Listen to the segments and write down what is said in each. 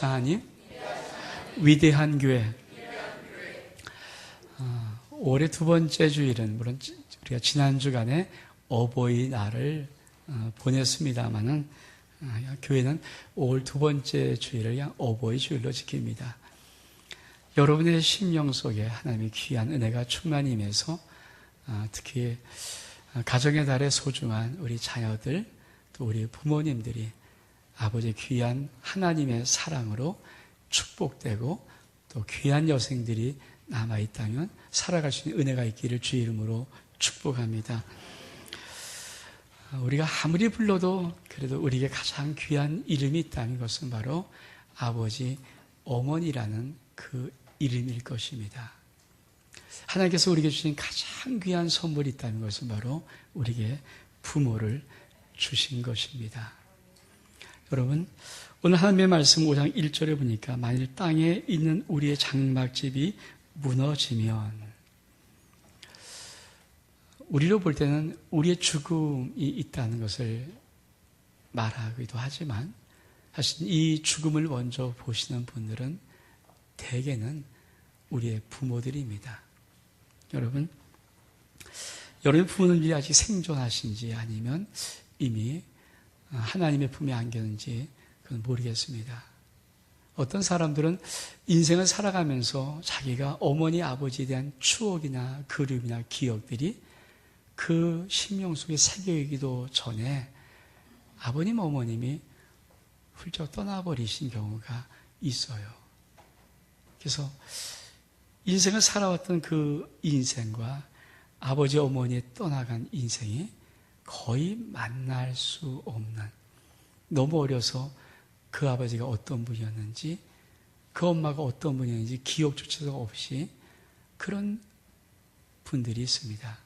하나님, 위대한 교회. 올해 두 번째 주일은 물론 우리가 지난 주간에 어버이날을 보냈습니다만은 교회는 올 두 번째 주일을 그냥 어버이 주일로 지킵니다. 여러분의 심령 속에 하나님의 귀한 은혜가 충만히 임해서 특히 가정의 달에 소중한 우리 자녀들 또 우리 부모님들이 아버지의 귀한 하나님의 사랑으로 축복되고 또 귀한 여생들이 남아있다면 살아갈 수 있는 은혜가 있기를 주의 이름으로 축복합니다. 우리가 아무리 불러도 그래도 우리에게 가장 귀한 이름이 있다는 것은 바로 아버지, 어머니라는 그 이름일 것입니다. 하나님께서 우리에게 주신 가장 귀한 선물이 있다는 것은 바로 우리에게 부모를 주신 것입니다. 여러분, 오늘 하나님의 말씀 5장 1절에 보니까 만일 땅에 있는 우리의 장막집이 무너지면, 우리로 볼 때는 우리의 죽음이 있다는 것을 말하기도 하지만 사실 이 죽음을 먼저 보시는 분들은 대개는 우리의 부모들입니다. 여러분의 부모님들이 아직 생존하신지 아니면 이미 하나님의 품에 안겼는지 그건 모르겠습니다. 어떤 사람들은 인생을 살아가면서 자기가 어머니, 아버지에 대한 추억이나 그리움이나 기억들이 그 심령 속에 새겨있기도 전에 아버님, 어머님이 훌쩍 떠나버리신 경우가 있어요. 그래서 인생을 살아왔던 그 인생과 아버지, 어머니의 떠나간 인생이 거의 만날 수 없는, 너무 어려서 그 아버지가 어떤 분이었는지 그 엄마가 어떤 분이었는지 기억조차도 없이 그런 분들이 있습니다.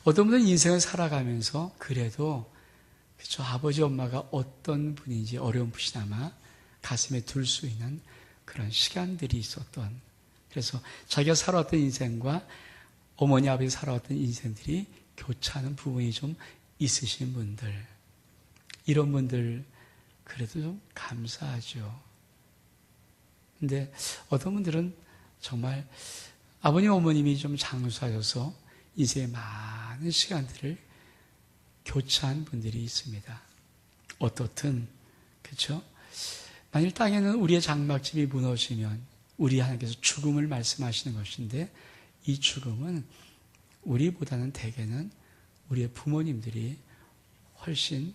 어떤 분은 인생을 살아가면서 그래도 그렇죠, 아버지, 엄마가 어떤 분인지 어렴풋이나마 가슴에 둘 수 있는 그런 시간들이 있었던, 그래서 자기가 살아왔던 인생과 어머니, 아버지 살아왔던 인생들이 교차하는 부분이 좀 있으신 분들, 이런 분들 그래도 좀 감사하죠. 근데 어떤 분들은 정말 아버님, 어머님이 좀 장수하셔서 인생의 많은 시간들을 교차한 분들이 있습니다. 어떻든 그렇죠? 만일 땅에는 우리의 장막집이 무너지면 우리 하나님께서 죽음을 말씀하시는 것인데, 이 죽음은 우리보다는 대개는 우리의 부모님들이 훨씬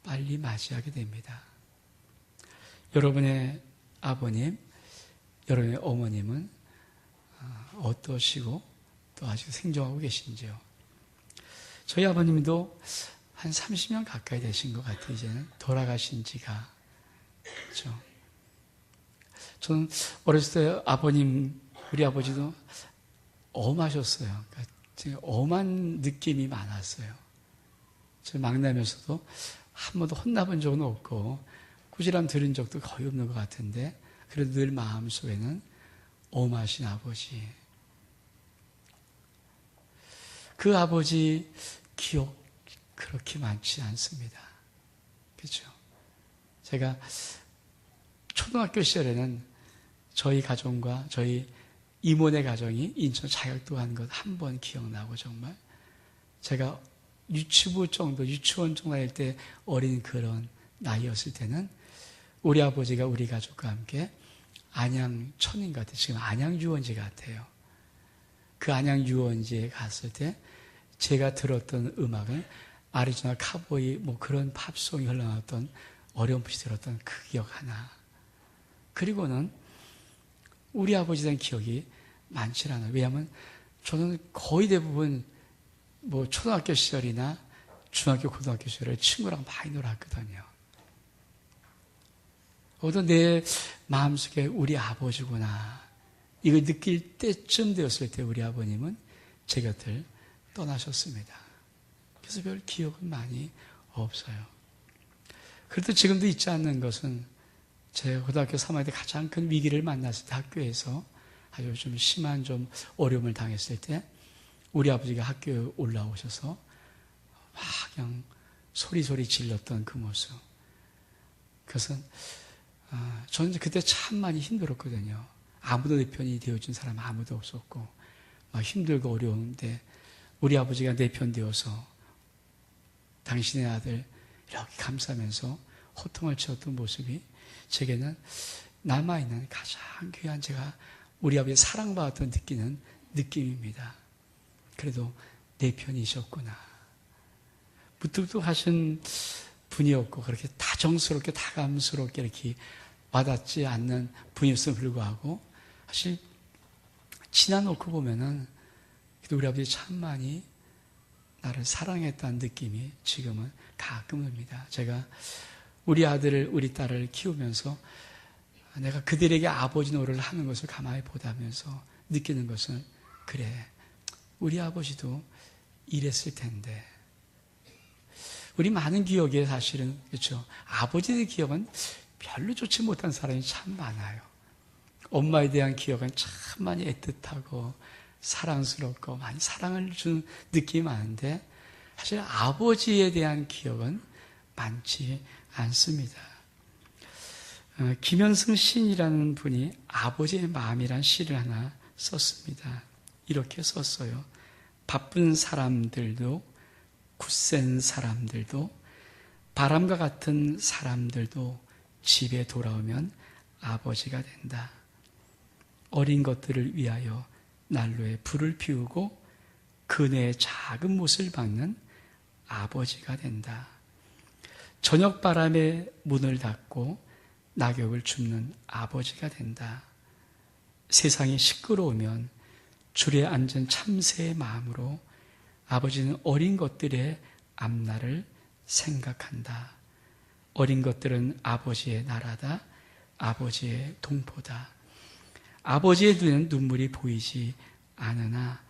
빨리 맞이하게 됩니다. 여러분의 아버님, 여러분의 어머님은 어떠시고 또 아직 생존하고 계신지요? 저희 아버님도 한 30년 가까이 되신 것 같아요. 이제는 돌아가신 지가. 그렇죠? 저는 어렸을 때 아버님, 우리 아버지도 엄하셨어요. 그러니까 엄한 느낌이 많았어요. 저 막내면서도 한 번도 혼나본 적은 없고 꾸지람 들은 적도 거의 없는 것 같은데, 그래도 늘 마음속에는 엄하신 아버지, 그 아버지 기억 그렇게 많지 않습니다. 그렇죠? 제가 초등학교 시절에는 저희 가정과 저희 이모네 가정이 인천 자격도 한 것 한 번 기억나고, 정말 제가 유치원 정도 다닐 때 어린 그런 나이였을 때는 우리 아버지가 우리 가족과 함께 안양천인 것 같아요. 지금 안양유원지 같아요. 그 안양유원지에 갔을 때 제가 들었던 음악은 아리조나 카보이 뭐 그런 팝송이 흘러나왔던, 어렴풋이 들었던 그 기억 하나. 그리고는 우리 아버지에 대한 기억이 많지 않아요. 왜냐하면 저는 거의 대부분 뭐 초등학교 시절이나 중학교, 고등학교 시절에 친구랑 많이 놀았거든요. 어떤 내 마음속에 우리 아버지구나, 이걸 느낄 때쯤 되었을 때 우리 아버님은 제 곁을 떠나셨습니다. 그래서 별 기억은 많이 없어요. 그래도 지금도 잊지 않는 것은, 제가 고등학교 3학년 때 가장 큰 위기를 만났을 때, 학교에서 아주 좀 심한 좀 어려움을 당했을 때 우리 아버지가 학교에 올라오셔서 막 그냥 소리 질렀던 그 모습. 그것은 저는 그때 참 많이 힘들었거든요. 아무도 내 편이 되어준 사람 아무도 없었고 막 힘들고 어려운데 우리 아버지가 내 편 되어서 당신의 아들 이렇게 감싸면서 호통을 치었던 모습이 제게는 남아있는 가장 귀한 제가 우리 아버지 사랑받았던 느끼는 느낌입니다. 그래도 내 편이셨구나. 무뚝뚝하신 분이었고 그렇게 다정스럽게 다감스럽게 이렇게 와닿지 않는 분이었음에 불구하고 사실 지나놓고 보면은 우리 아버지 참 많이 나를 사랑했다는 느낌이 지금은 가끔 듭니다. 제가 우리 아들을 우리 딸을 키우면서 내가 그들에게 아버지 노릇을 하는 것을 가만히 보다면서 느끼는 것은 그래 우리 아버지도 이랬을 텐데 우리 많은 기억에 사실은 그렇죠. 아버지의 기억은 별로 좋지 못한 사람이 참 많아요. 엄마에 대한 기억은 참 많이 애틋하고 사랑스럽고 많이 사랑을 준 느낌이 많은데 사실 아버지에 대한 기억은 많지 않습니다. 김현승 시인이라는 분이 아버지의 마음이란 시를 하나 썼습니다. 이렇게 썼어요. 바쁜 사람들도 굳센 사람들도 바람과 같은 사람들도 집에 돌아오면 아버지가 된다. 어린 것들을 위하여 난로에 불을 피우고 그네의 작은 못을 박는 아버지가 된다. 저녁 바람에 문을 닫고 낙엽을 줍는 아버지가 된다. 세상이 시끄러우면 줄에 앉은 참새의 마음으로 아버지는 어린 것들의 앞날을 생각한다. 어린 것들은 아버지의 나라다. 아버지의 동포다. 아버지의 눈에는 눈물이 보이지 않으나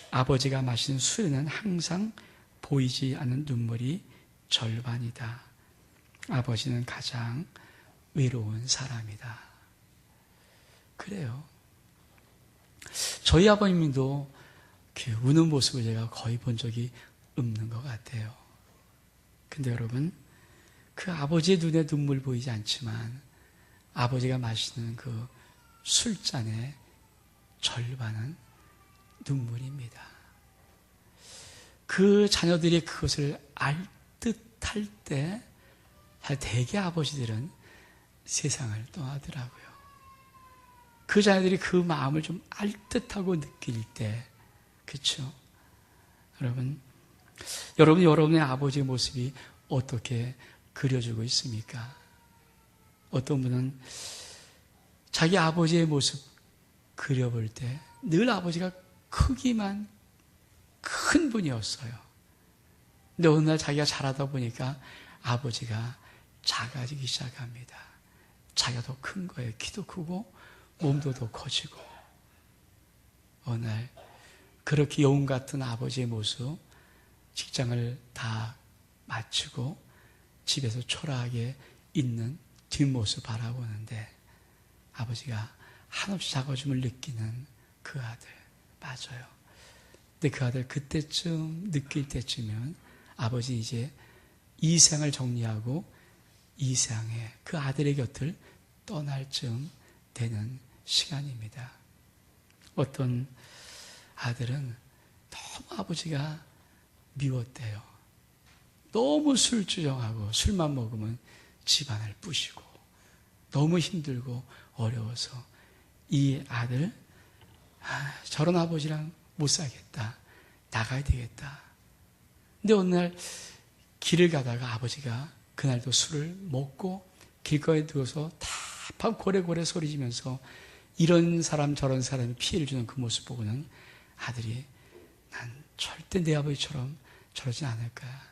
아버지가 마신 술에는 항상 보이지 않는 눈물이 절반이다. 아버지는 가장 외로운 사람이다. 그래요. 저희 아버님도 우는 모습을 제가 거의 본 적이 없는 것 같아요. 근데 여러분, 그 아버지의 눈에 눈물 보이지 않지만 아버지가 마시는 그 술잔의 절반은 눈물입니다. 그 자녀들이 그것을 알 듯할 때 대개 아버지들은 세상을 떠나더라고요. 그 자녀들이 그 마음을 좀 알 듯하고 느낄 때 그렇죠? 여러분의 아버지의 모습이 어떻게 그려지고 있습니까? 어떤 분은 자기 아버지의 모습 그려볼 때 늘 아버지가 크기만 큰 분이었어요. 근데 어느 날 자기가 자라다 보니까 아버지가 작아지기 시작합니다. 자기가 더 큰 거예요. 키도 크고 몸도 더 커지고. 어느 날 그렇게 여운 같은 아버지의 모습, 직장을 다 마치고 집에서 초라하게 있는 뒷모습 바라보는데 아버지가 한없이 작아짐을 느끼는 그 아들, 맞아요. 근데 그 아들 그때쯤 느낄 때쯤이면 아버지 이제 이 세상을 정리하고 이 세상에 그 아들의 곁을 떠날 쯤 되는 시간입니다. 어떤 아들은 너무 아버지가 미웠대요. 너무 술주정하고 술만 먹으면 집안을 부시고 너무 힘들고 어려워서 이 아들 저런 아버지랑 못 살겠다. 나가야 되겠다. 근데 어느 날 길을 가다가 아버지가 그날도 술을 먹고 길거리에 누워서 다밤 고래고래 소리지면서 이런 사람 저런 사람이 피해를 주는 그 모습 보고는 아들이 난 절대 내 아버지처럼 저러진 않을 거야.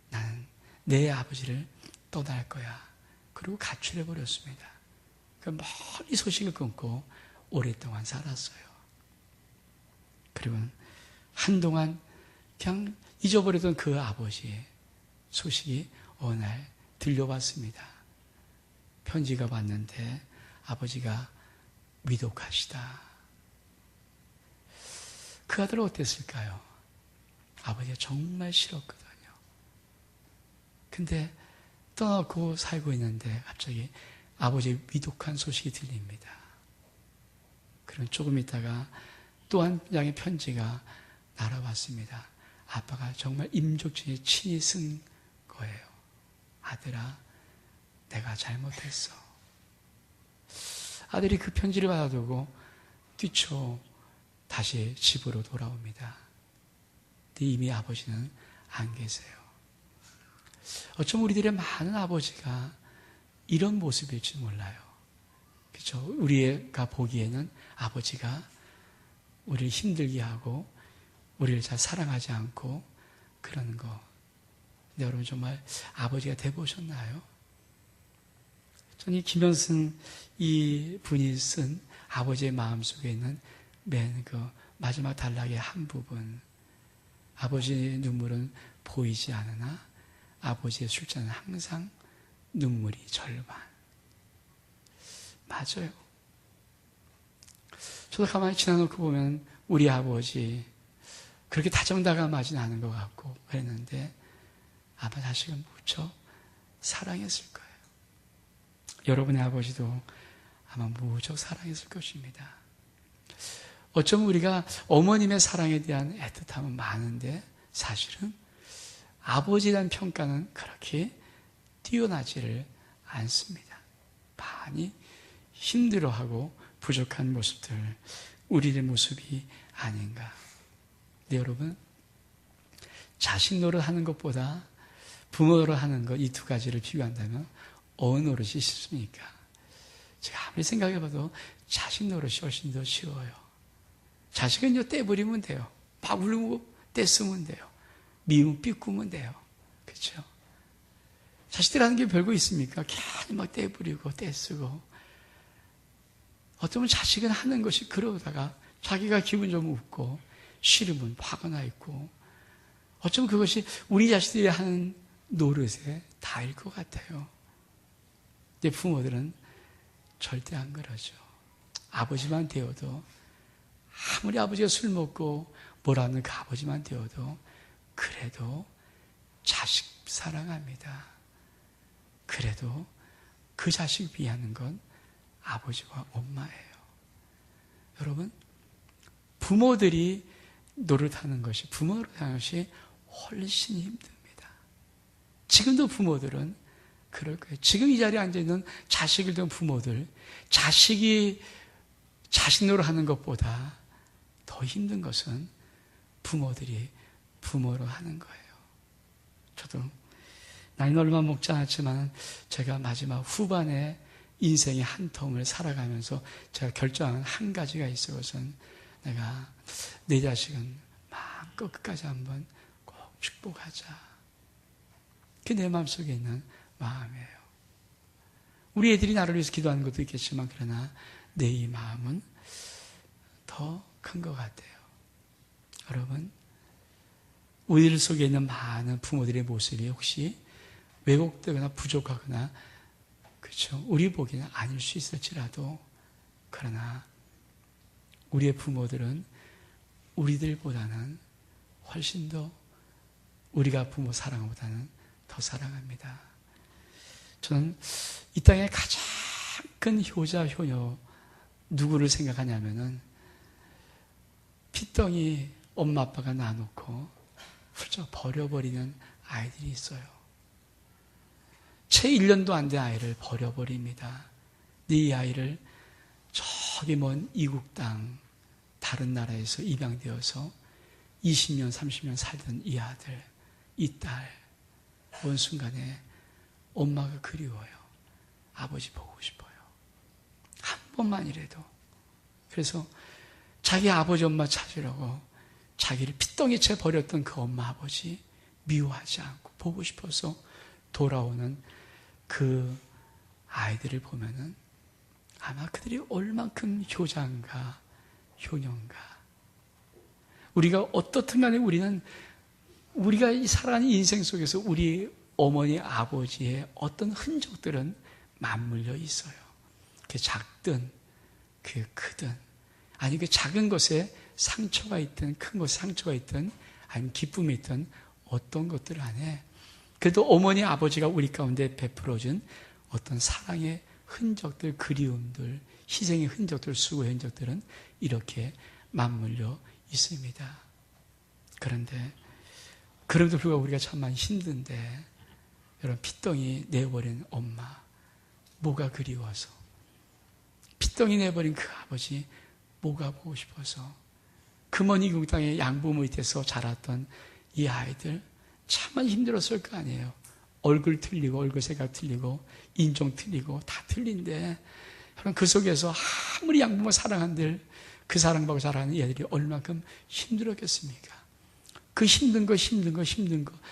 나는 내 아버지를 떠날 거야. 그리고 가출해버렸습니다. 그러니까 멀리 소식을 끊고 오랫동안 살았어요. 그리고 한동안 그냥 잊어버리던 그 아버지의 소식이 어느 날 들려왔습니다. 편지가 왔는데 아버지가 위독하시다. 그 아들은 어땠을까요? 아버지가 정말 싫었거든요. 근데 떠나고 살고 있는데 갑자기 아버지의 위독한 소식이 들립니다. 그럼 조금 있다가 또 한 장의 편지가 날아왔습니다. 아빠가 정말 임종춘에 친히 쓴 거예요. 아들아, 내가 잘못했어. 아들이 그 편지를 받아두고 뛰쳐 다시 집으로 돌아옵니다. 근데 이미 아버지는 안 계세요. 어쩜 우리들의 많은 아버지가 이런 모습일지 몰라요. 그렇죠? 우리가 보기에는 아버지가 우리를 힘들게 하고 우리를 잘 사랑하지 않고 그러는 거. 근데 여러분 정말 아버지가 돼보셨나요? 저는 이 김현승 이 분이 쓴 아버지의 마음속에 있는 맨 그 마지막 단락의 한 부분. 아버지의 눈물은 보이지 않으나 아버지의 술잔은 항상 눈물이 절반. 맞아요. 저도 가만히 지나놓고 보면 우리 아버지 그렇게 다정다감하진 않은 것 같고 그랬는데 아마 자식은 무척 사랑했을 거예요. 여러분의 아버지도 아마 무척 사랑했을 것입니다. 어쩌면 우리가 어머님의 사랑에 대한 애틋함은 많은데 사실은 아버지에 대한 평가는 그렇게 뛰어나지를 않습니다. 많이 힘들어하고 부족한 모습들, 우리의 모습이 아닌가. 근데 여러분, 자식 노릇하는 것보다 부모 노릇하는 것, 이 두 가지를 비교한다면 어느 노릇이 쉽습니까? 제가 아무리 생각해봐도 자식 노릇이 훨씬 더 쉬워요. 자식은요, 떼버리면 돼요. 막 울고 떼쓰면 돼요. 미움 삐꾸면 돼요. 그렇죠? 자식들 하는 게 별거 있습니까? 괜히 막 떼부리고 떼쓰고. 어쩌면 자식은 하는 것이 그러다가 자기가 기분 좀 웃고 싫으면 화가 나 있고 어쩌면 그것이 우리 자식들이 하는 노릇에 다일 것 같아요. 근데 부모들은 절대 안 그러죠. 아버지만 되어도 아무리 아버지가 술 먹고 뭐라는 그 아버지만 되어도 그래도 자식 사랑합니다. 그래도 그 자식 위하는 건 아버지와 엄마예요. 여러분, 부모들이 노릇하는 것이, 부모 노릇하는 것이 훨씬 힘듭니다. 지금도 부모들은 그럴 거예요. 지금 이 자리에 앉아있는 자식을 둔 부모들, 자식이 자식 노릇하는 것보다 더 힘든 것은 부모들이 부모로 하는 거예요. 저도 나이는 얼마 먹지 않았지만 제가 마지막 후반에 인생의 한 텀을 살아가면서 제가 결정한 한 가지가 있어요. 그것은 내가 내 자식은 마음껏 끝까지 한번 꼭 축복하자. 그게 내 마음속에 있는 마음이에요. 우리 애들이 나를 위해서 기도하는 것도 있겠지만 그러나 내 이 마음은 더 큰 것 같아요. 여러분, 우리 속에 있는 많은 부모들의 모습이 혹시 왜곡되거나 부족하거나 그렇죠. 우리 보기에는 아닐 수 있을지라도 그러나 우리의 부모들은 우리들보다는 훨씬 더 우리가 부모 사랑보다는 더 사랑합니다. 저는 이 땅의 가장 큰 효자, 효녀 누구를 생각하냐면은 피덩이 엄마 아빠가 놔놓고 훌쩍 버려버리는 아이들이 있어요. 채 1년도 안 된 아이를 버려버립니다. 이 아이를 저기 먼 이국 땅 다른 나라에서 입양되어서 20년, 30년 살던 이 아들, 이 딸, 어느 순간에 엄마가 그리워요. 아버지 보고 싶어요. 한 번만이라도. 그래서 자기 아버지 엄마 찾으려고 자기를 핏덩이채 버렸던 그 엄마 아버지 미워하지 않고 보고 싶어서 돌아오는 그 아이들을 보면은 아마 그들이 얼만큼 효자인가 효녀인가. 우리가 어떻든 간에 우리가 이 살아가는 인생 속에서 우리 어머니 아버지의 어떤 흔적들은 맞물려 있어요. 그게 작든 그게 크든 아니 그 작은 것에 상처가 있든 큰 것에 상처가 있든 아니면 기쁨이 있든 어떤 것들 안에 그래도 어머니 아버지가 우리 가운데 베풀어준 어떤 사랑의 흔적들, 그리움들, 희생의 흔적들, 수고의 흔적들은 이렇게 맞물려 있습니다. 그런데 그럼에도 불구하고 우리가 참 많이 힘든데 여러분, 핏덩이 내버린 엄마 뭐가 그리워서, 핏덩이 내버린 그 아버지 뭐가 보고 싶어서, 그 먼 이국 땅에 양부모 밑에서 자랐던 이 아이들 참 힘들었을 거 아니에요. 얼굴 틀리고 얼굴 색깔 틀리고 인종 틀리고 다 틀린데 여러분, 그 속에서 아무리 양부모 사랑한들 그 사랑받고 자라는 애들이 얼마큼 힘들었겠습니까? 그 힘든 거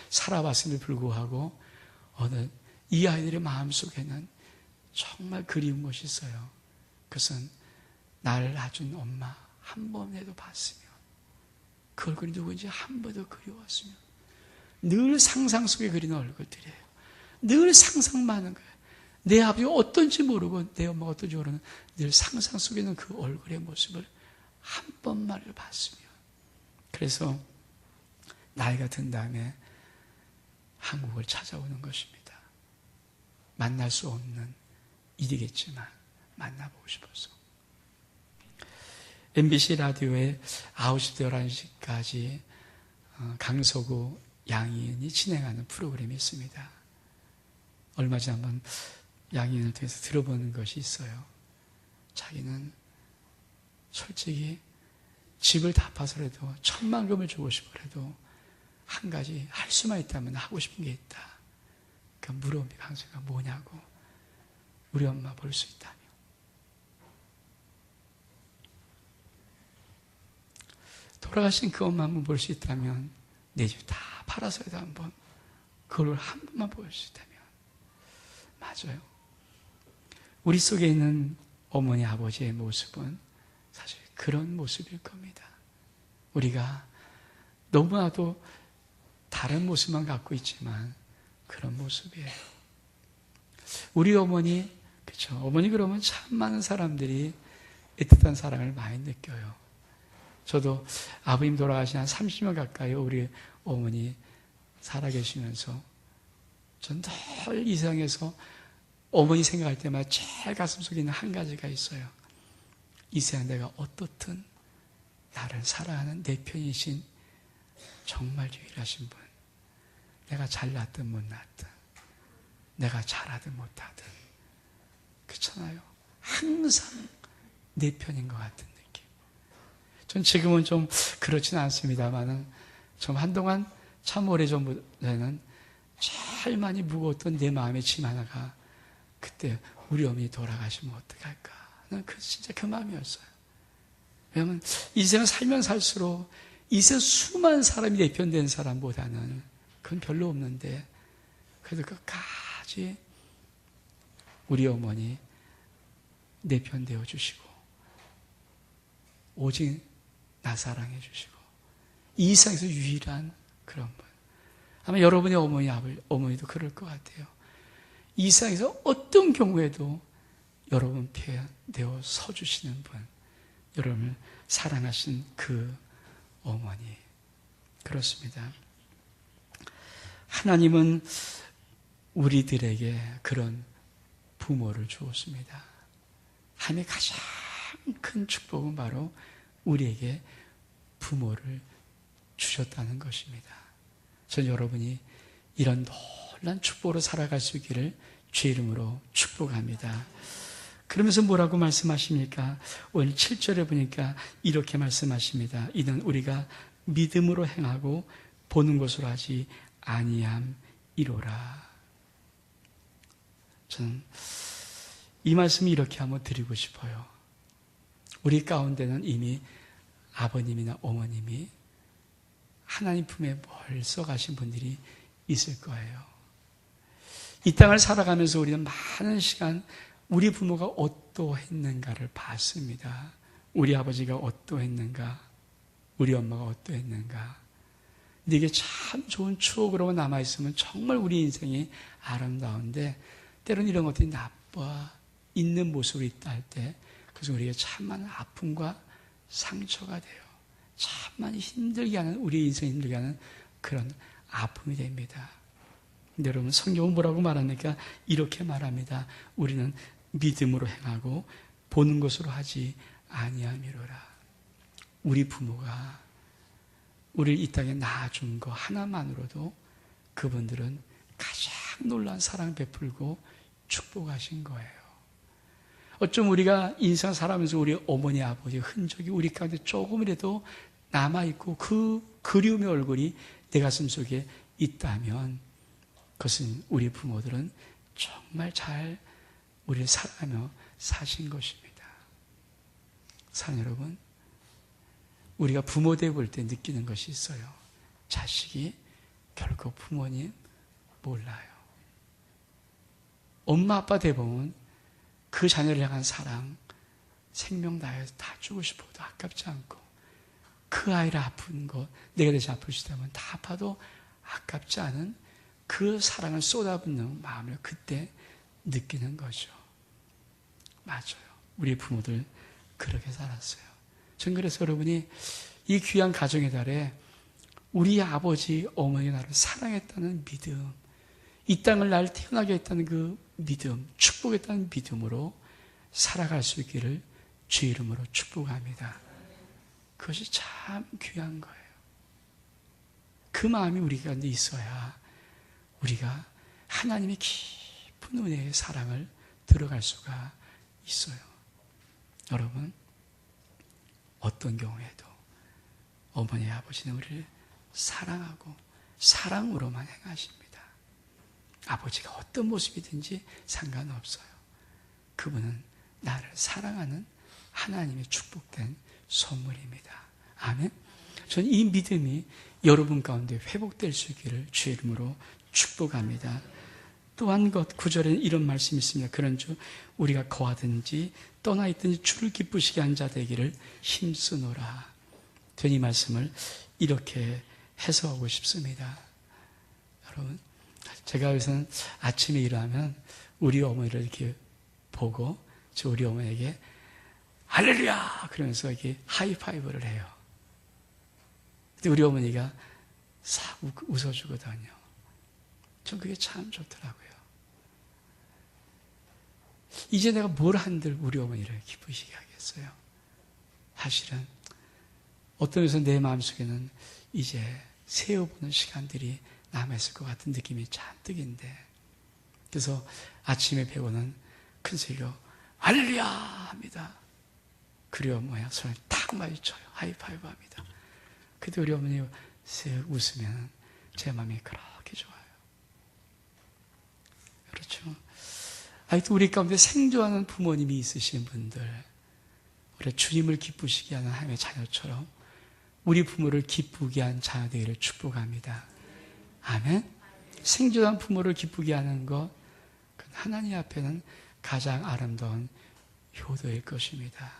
살아봤음에도 불구하고 어느 이 아이들의 마음속에는 정말 그리운 것이 있어요. 그것은 나를 낳아준 엄마 한 번에도 봤으면, 그 얼굴이 누구인지 한 번도 그리웠으면, 늘 상상 속에 그리는 얼굴들이에요. 늘 상상 많은 거예요. 내 아버지가 어떤지 모르고 내 엄마가 어떤지 모르는 늘 상상 속에 있는 그 얼굴의 모습을 한 번만을 봤으면. 그래서 나이가 든 다음에 한국을 찾아오는 것입니다. 만날 수 없는 일이겠지만 만나보고 싶어서. MBC 라디오에 9시부터 11시까지 강서구 양희은이 진행하는 프로그램이 있습니다. 얼마 전에 한번 양희은을 통해서 들어보는 것이 있어요. 자기는 솔직히 집을 다 파서라도 1,000만금을 주고 싶어라도 한 가지 할 수만 있다면 하고 싶은 게 있다. 그러니까 물어봅니다. 강서가 뭐냐고. 우리 엄마 볼 수 있다며. 돌아가신 그 엄마 한번 볼 수 있다면, 내 집 다 팔아서라도 한번 그걸 한 번만 볼 수 있다면. 맞아요. 우리 속에 있는 어머니 아버지의 모습은 사실 그런 모습일 겁니다. 우리가 너무나도 다른 모습만 갖고 있지만 그런 모습이에요. 우리 어머니, 그렇죠. 어머니 그러면 참 많은 사람들이 애틋한 사랑을 많이 느껴요. 저도 아버님 돌아가신 한 30년 가까이 우리 어머니 살아계시면서 전 늘 이 세상에서 어머니 생각할 때마다 제일 가슴속에 있는 한 가지가 있어요. 이 세상 내가 어떻든 나를 사랑하는 내 편이신 정말 유일하신 분. 내가 잘났든 못났든, 내가 잘하든 못하든, 그렇잖아요. 항상 내 편인 것 같은 느낌. 전 지금은 좀 그렇지는 않습니다만은 좀 한동안 참 오래전부터는 제일 많이 무거웠던 내 마음의 짐 하나가 그때 우리 어머니 돌아가시면 어떡할까. 난 진짜 그 마음이었어요. 왜냐하면 이 세상 살면 살수록 이 세상 수많은 사람이 내 편 된 사람보다는 그건 별로 없는데, 그래도 끝까지 우리 어머니 내 편 되어주시고 오직 나 사랑해 주시고 이 세상에서 유일한 그런 분. 아마 여러분의 어머니도 그럴 것 같아요. 이 세상에서 어떤 경우에도 여러분 편 되어 서주시는 분, 여러분을 사랑하신 그 어머니. 그렇습니다. 하나님은 우리들에게 그런 부모를 주었습니다. 하나님의 가장 큰 축복은 바로 우리에게 부모를 주셨다는 것입니다. 전 여러분이 이런 놀란 축복으로 살아갈 수 있기를 주의 이름으로 축복합니다. 그러면서 뭐라고 말씀하십니까? 오늘 7절에 보니까 이렇게 말씀하십니다. 이는 우리가 믿음으로 행하고 보는 것으로 하지 아니함이로라. 저는 이 말씀을 이렇게 한번 드리고 싶어요. 우리 가운데는 이미 아버님이나 어머님이 하나님 품에 벌써 가신 분들이 있을 거예요. 이 땅을 살아가면서 우리는 많은 시간 우리 부모가 어떠했는가를 봤습니다. 우리 아버지가 어떠했는가, 우리 엄마가 어떠했는가. 근데 이게 참 좋은 추억으로 남아있으면 정말 우리 인생이 아름다운데, 때로는 이런 것들이 나빠 있는 모습으로 있다 할 때, 그래서 우리에게 참 많은 아픔과 상처가 돼요. 참 많이 힘들게 하는, 우리 인생 힘들게 하는 그런 아픔이 됩니다. 근데 여러분, 성경은 뭐라고 말합니까? 이렇게 말합니다. 우리는 믿음으로 행하고 보는 것으로 하지 아니함이로라. 우리 부모가 우리를 이 땅에 낳아준 거 하나만으로도 그분들은 가장 놀라운 사랑 베풀고 축복하신 거예요. 어쩜 우리가 인생 살아가면서 우리 어머니 아버지의 흔적이 우리 가운데 조금이라도 남아있고 그 그리움의 얼굴이 내 가슴 속에 있다면 그것은 우리 부모들은 정말 잘 우리를 사랑하며 사신 것입니다. 사랑 여러분, 우리가 부모 되어 볼 때 느끼는 것이 있어요. 자식이 결코 부모님 몰라요. 엄마 아빠 되보면 그 자녀를 향한 사랑, 생명 다해서 다 주고 싶어도 아깝지 않고 그 아이를 아픈 것, 내가 대신 아플 수 있다면 다 아파도 아깝지 않은 그 사랑을 쏟아붓는 마음을 그때 느끼는 거죠. 맞아요. 우리 부모들 그렇게 살았어요. 전 그래서 여러분이 이 귀한 가정의 달에 우리 아버지, 어머니가 나를 사랑했다는 믿음, 이 땅을 날 태어나게 했다는 그 믿음, 축복했다는 믿음으로 살아갈 수 있기를 주 이름으로 축복합니다. 그것이 참 귀한 거예요. 그 마음이 우리 가운데 있어야 우리가 하나님의 깊은 은혜의 사랑을 들어갈 수가 있어요. 여러분, 어떤 경우에도 어머니, 아버지는 우리를 사랑하고 사랑으로만 행하십니다. 아버지가 어떤 모습이든지 상관없어요. 그분은 나를 사랑하는 하나님의 축복된 선물입니다. 아멘. 저는 이 믿음이 여러분 가운데 회복될 수 있기를 주의 이름으로 축복합니다. 또한 9절에는 이런 말씀이 있습니다. 그런즉 우리가 거하든지 떠나 있든지 주를 기쁘시게 한 자 되기를 힘쓰노라. 저는 이 말씀을 이렇게 해석하고 싶습니다. 여러분, 제가 여기서는 아침에 일어나면 우리 어머니를 이렇게 보고 저 우리 어머니에게 할렐루야! 그러면서 이렇게 하이파이브를 해요. 근데 우리 어머니가 싹 웃어주거든요. 전 그게 참 좋더라고요. 이제 내가 뭘 한들 우리 어머니를 기쁘시게 하겠어요. 사실은 어떤 면에서 내 마음속에는 이제 세어보는 시간들이 남아있을 것 같은 느낌이 잔뜩인데, 그래서 아침에 배우는 큰 소리로 할렐루야 합니다. 그리고 손을 탁 마주쳐요. 하이파이브 합니다. 그때 우리 어머니 쓱 웃으면 제 마음이 그렇게 좋아요. 그렇죠. 아직도 우리 가운데 생존하는 부모님이 있으신 분들, 우리 주님을 기쁘시게 하는 하나님의 자녀처럼 우리 부모를 기쁘게 한 자녀 되기를 축복합니다. 아멘. 생존한 부모를 기쁘게 하는 것, 하나님 앞에는 가장 아름다운 효도일 것입니다.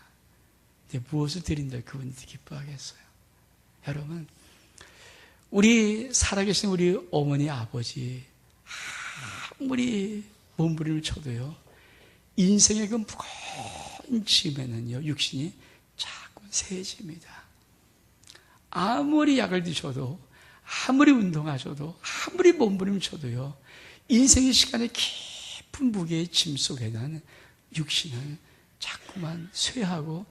근데 무엇을 드린다 그분들이 기뻐하겠어요? 여러분, 우리 살아계신 우리 어머니, 아버지 아무리 몸부림을 쳐도요, 인생의 그 무거운 짐에는요, 육신이 자꾸 세집니다. 아무리 약을 드셔도, 아무리 운동하셔도, 아무리 몸부림을 쳐도요, 인생의 시간에 깊은 무게의 짐 속에는 육신은 자꾸만 쇠하고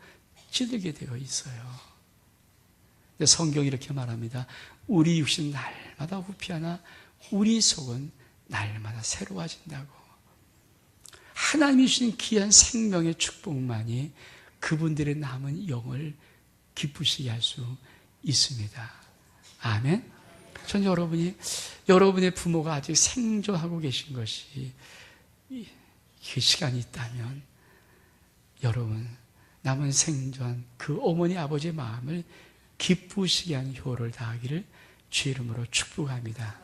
찌들게 되어 있어요. 근데 성경이 이렇게 말합니다. 우리 육신은 날마다 후피하나 우리 속은 날마다 새로워진다고. 하나님이 주신 귀한 생명의 축복만이 그분들의 남은 영을 기쁘시게 할 수 있습니다. 아멘. 전 여러분의 부모가 아직 생존하고 계신 것이 그 시간이 있다면 여러분 남은 생존 그 어머니 아버지의 마음을 기쁘시게 하는 효를 다하기를 주의 이름으로 축복합니다.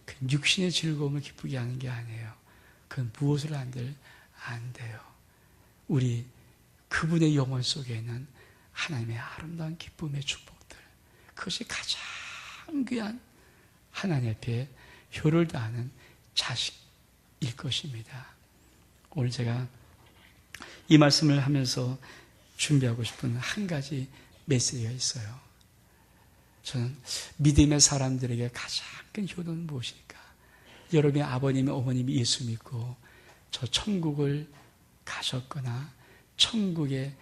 그 육신의 즐거움을 기쁘게 하는 게 아니에요. 그건 무엇을 한들 안 돼요. 우리 그분의 영혼 속에는 하나님의 아름다운 기쁨의 축복들, 그것이 가장 귀한 하나님 앞에 효를 다하는 자식일 것입니다. 오늘 제가 이 말씀을 하면서 준비하고 싶은 한 가지 메시지가 있어요. 저는 믿음의 사람들에게 가장 큰 효도는 무엇일까? 여러분의 아버님의 어머님이 예수 믿고 저 천국을 가셨거나 천국에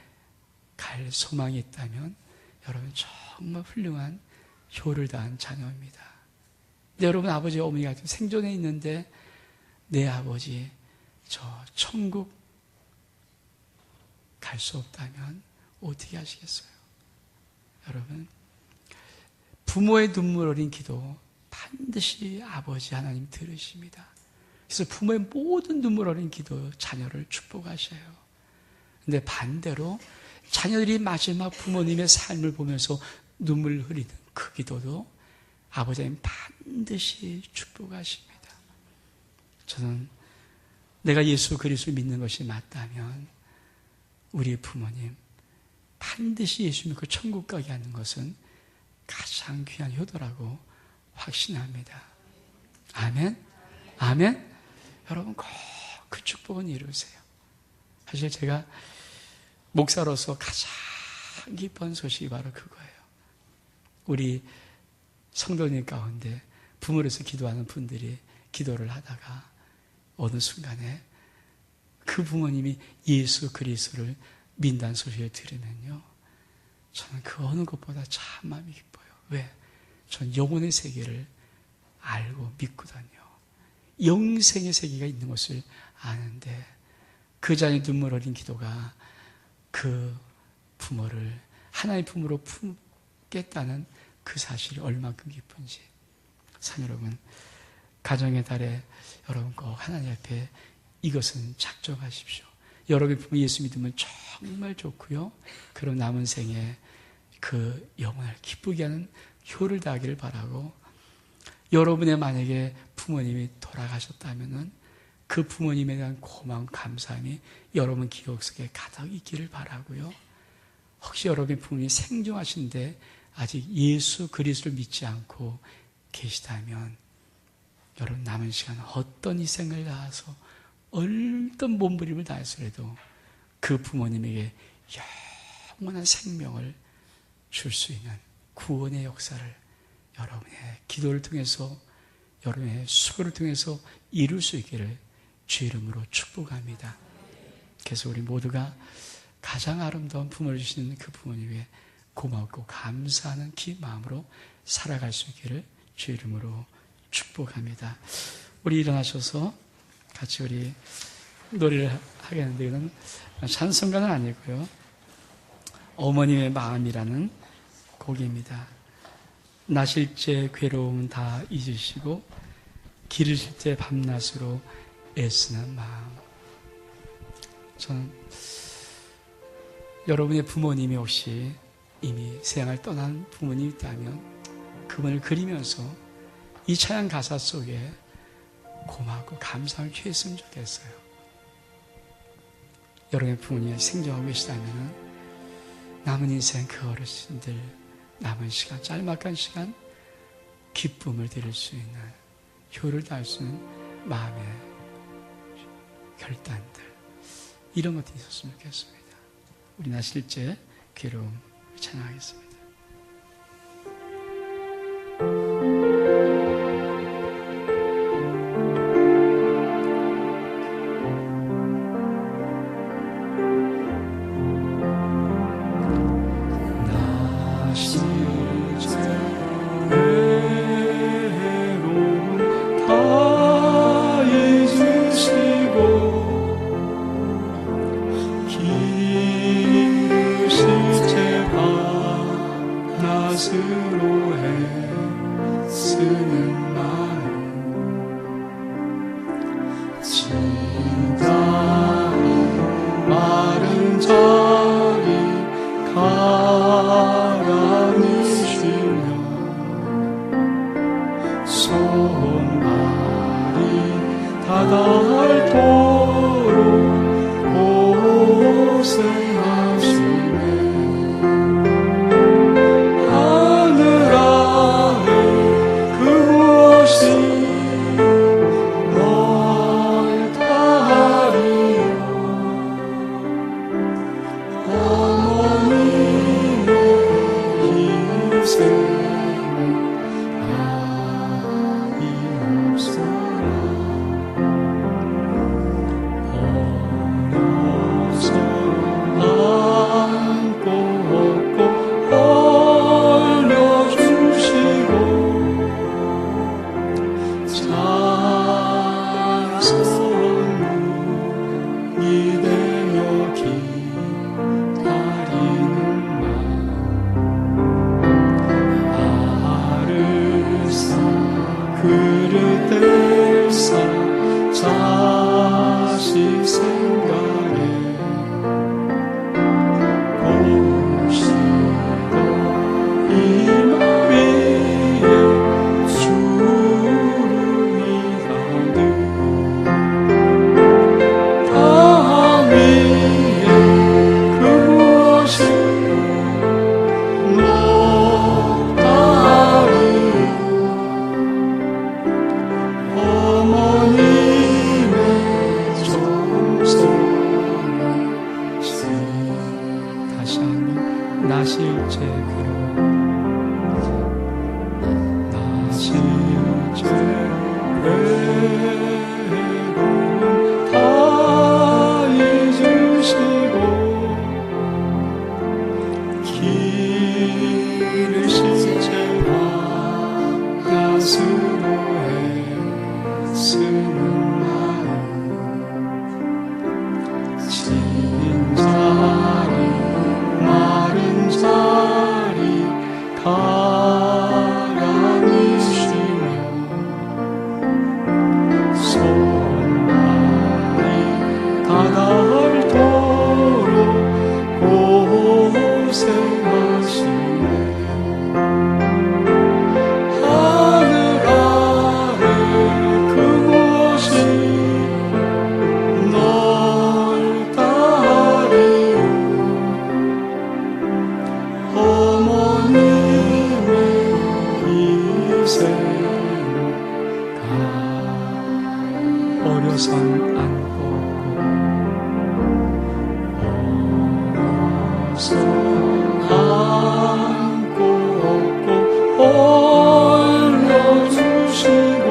갈 소망이 있다면 여러분 정말 훌륭한 효를 다한 자녀입니다. 근데 여러분 아버지 어머니가 생존해 있는데 내 아버지 저 천국 갈 수 없다면 어떻게 하시겠어요? 여러분 부모의 눈물 어린 기도 반드시 아버지 하나님 들으십니다. 그래서 부모의 모든 눈물 어린 기도 자녀를 축복하셔요. 근데 반대로 자녀들이 마지막 부모님의 삶을 보면서 눈물 흘리는 그 기도도 아버지 하나님 반드시 축복하십니다. 저는 내가 예수 그리스도를 믿는 것이 맞다면 우리 부모님 반드시 예수 믿고 천국 가게 하는 것은 가장 귀한 효도라고 확신합니다. 아멘? 아멘? 여러분 꼭 그 축복은 이루세요. 사실 제가 목사로서 가장 기쁜 소식이 바로 그거예요. 우리 성도님 가운데 부모로서 기도하는 분들이 기도를 하다가 어느 순간에 그 부모님이 예수 그리스도를 믿는다는 소식을 들으면요, 저는 그 어느 것보다 참 마음이 기뻐요. 왜? 전 영혼의 세계를 알고 믿거든요. 영생의 세계가 있는 것을 아는데 그 자녀의 눈물 어린 기도가 그 부모를 하나의 부모로 품겠다는 그 사실이 얼마큼 기쁜지. 참 여러분, 가정의 달에 여러분 꼭 하나님 앞에 이것은 작정하십시오. 여러분의 부모 예수 믿으면 정말 좋고요. 그런 남은 생에 그 영혼을 기쁘게 하는 효를 다하기를 바라고, 여러분의 만약에 부모님이 돌아가셨다면은 그 부모님에 대한 고마운 감사함이 여러분 기억 속에 가득 있기를 바라고요. 혹시 여러분의 부모님이 생존하신데 아직 예수 그리스도를 믿지 않고 계시다면 여러분 남은 시간 어떤 희생을 다해서 어떤 몸부림을 다해서라도 그 부모님에게 영원한 생명을 줄 수 있는 구원의 역사를 여러분의 기도를 통해서, 여러분의 수고를 통해서 이룰 수 있기를 주 이름으로 축복합니다. 그래서 우리 모두가 가장 아름다운 부모를 주시는 그 부모님에게 고맙고 감사하는 마음으로 살아갈 수 있기를 주 이름으로 축복합니다. 우리 일어나셔서 같이 우리 노래를 하겠는데, 이건 찬송가는 아니고요, 어머님의 마음이라는 곡입니다. 나실 때 괴로움 다 잊으시고 기르실 때 밤낮으로 애쓰는 마음. 저는 여러분의 부모님이 혹시 이미 세상을 떠난 부모님이 있다면 그분을 그리면서 이 찬양 가사 속에 고맙고 감사를 표했으면 좋겠어요. 여러분의 부모님이 생존하고 계시다면 남은 인생 그 어르신들 남은 시간, 짤막한 시간 기쁨을 드릴 수 있는, 효를 다할 수 있는 마음의 결단들, 이런 것들이 있었으면 좋겠습니다. 우리 나 실제 괴로움 찬양하겠습니다. Oh 나 실제 괴로움 나 실제 괴로움 다 잊으시고 길을 실제 가슴으로 애쓰는 마음 진 자리 마른 자리 가라니 쉬며 손발이 가닿도록 고생하시네 하늘 아래 그 무엇이 넓다리요 어머님의 희생가 어려선 안고 어려선 안고 업고 올려주시고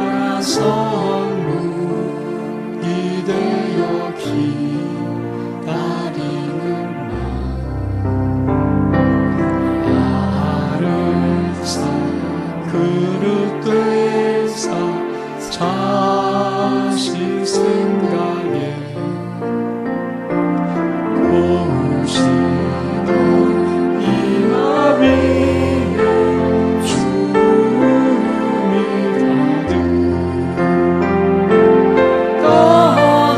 자라선 눈이 되어 기다리는 나를 사 그릇 되사 자식 생각에 고우시는 이 나비에 주름이 가득 땅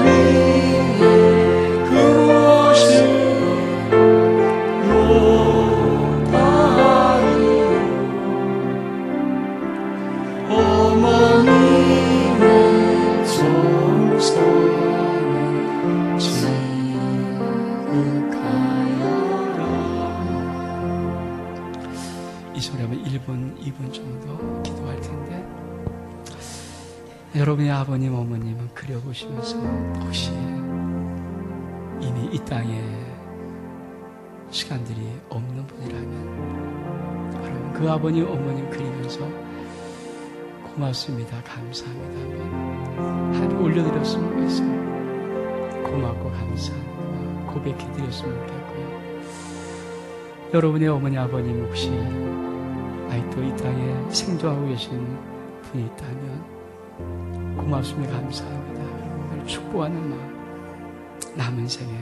위에 그 무엇이 높다리요 어머님의 정성을 지극하여라. 이 소리 하면 1분, 2분 정도 기도할 텐데 여러분의 아버님, 어머님은 그려보시면서 혹시 이미 이 땅에 시간들이 없는 분이라면 여러분 그 아버님, 어머님 그리면서 고맙습니다, 감사합니다 하나님 올려드렸으면 좋겠어요. 고맙고 감사합니다 고백해드렸으면 좋겠고요. 여러분의 어머니, 아버님 혹시 아직도 이 땅에 생존하고 계신 분이 있다면 고맙습니다, 감사합니다 여러분을 축복하는 마음 남은 생에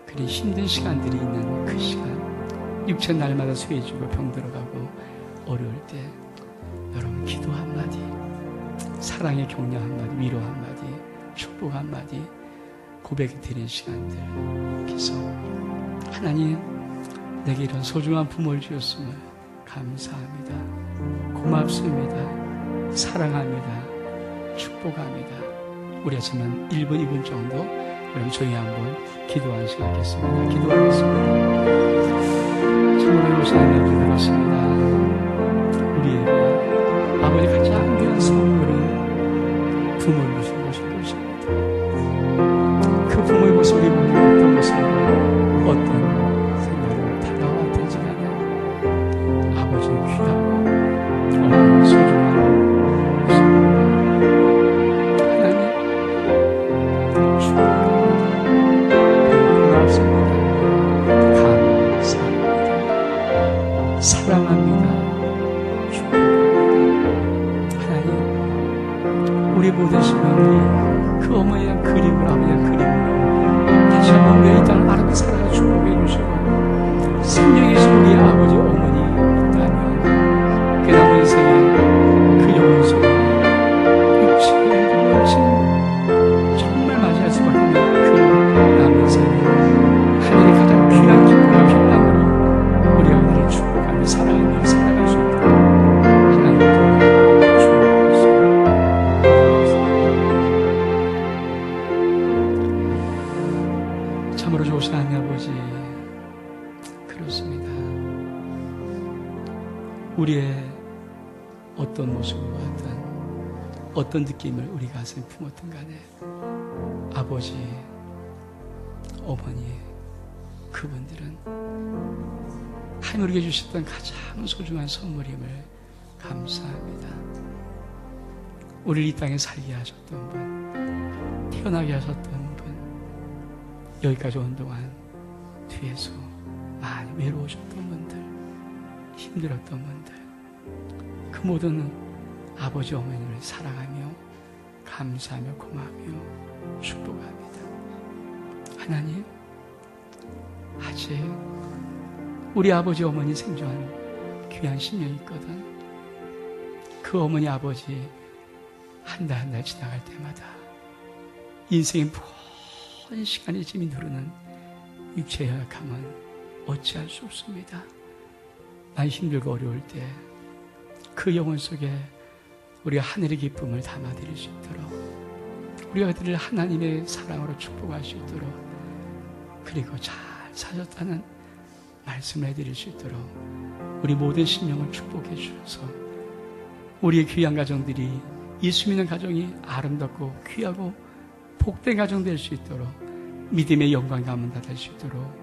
그리 힘든 시간들이 있는 그 시간 육체 날마다 쇠해지고 병들어가고 어려울 때 여러분 기도 한마디 사랑의 격려 한마디 위로 한마디 축복 한마디 고백해 드리는 시간들 그래서 하나님 내게 이런 소중한 부모를 주셨음을 감사합니다 고맙습니다 사랑합니다 축복합니다 우리 하지만 1분 2분 정도 그럼 저희 한번 기도하는 시간 갖겠습니다 기도하겠습니다 참으로 요새는 기도하겠습니다 우리에게 아버지 가장 귀한 선물은 부모를 주신 것입니다. 그 부모의 모습을 우리 어떤 모습으로 어떤 생각으로 다가왔든지 간에 아버지는 귀하고 어머니는 소중한 모습입니다. 하나님 축복합니다. 고맙습니다. 감사합니다. 사랑합니다. 우리 모든 시간이 그 어머니의 그림을 아버지의 그림으로 다시 한번 우리의 이 땅을 아름답게 살아가 축복해 주시고 생명이신 우리의 아버지 어머니 있다면 그 남은 인생에 그 영혼 속에 육체의 영혼진 정말 맞이할 수밖에 없는 그 남은 인생에 하늘의 가장 귀한 기쁨과 평강으로 우리 아버지를 축복하며 사랑하며 살아갈 수 있도록 하나님 참으로 좋으신 하나님 아버지 그렇습니다. 우리의 어떤 모습을 보았던 어떤 느낌을 우리 가슴에 품었던 간에 아버지 어머니, 그분들은 하나님 우리에게 주셨던 가장 소중한 선물임을 감사합니다. 우리를 이 땅에 살게 하셨던 분, 태어나게 하셨던 분, 여기까지 온 동안 뒤에서 많이 외로우셨던 분들, 힘들었던 분들, 그 모든 아버지 어머니를 사랑하며 감사하며 고마우며 축복합니다. 하나님, 아직 우리 아버지 어머니 생존한 귀한 신령이 있거든. 그 어머니 아버지 한 달 한 달 지나갈 때마다 인생의 무거운 시간이 짐이 누르는 육체의 연약함은 어찌할 수 없습니다. 난 힘들고 어려울 때 그 영혼 속에 우리가 하늘의 기쁨을 담아드릴 수 있도록, 우리가 그들을 하나님의 사랑으로 축복할 수 있도록, 그리고 잘 사셨다는 말씀을 해드릴 수 있도록 우리 모든 신령을 축복해 주셔서 우리의 귀한 가정들이, 예수 믿는 가정이 아름답고 귀하고 복된 가정 될 수 있도록, 믿음의 영광 가문 다 될 수 있도록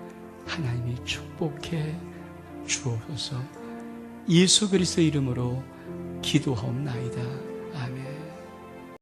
하나님이 축복해 주옵소서. 예수 그리스도의 이름으로 기도하옵나이다.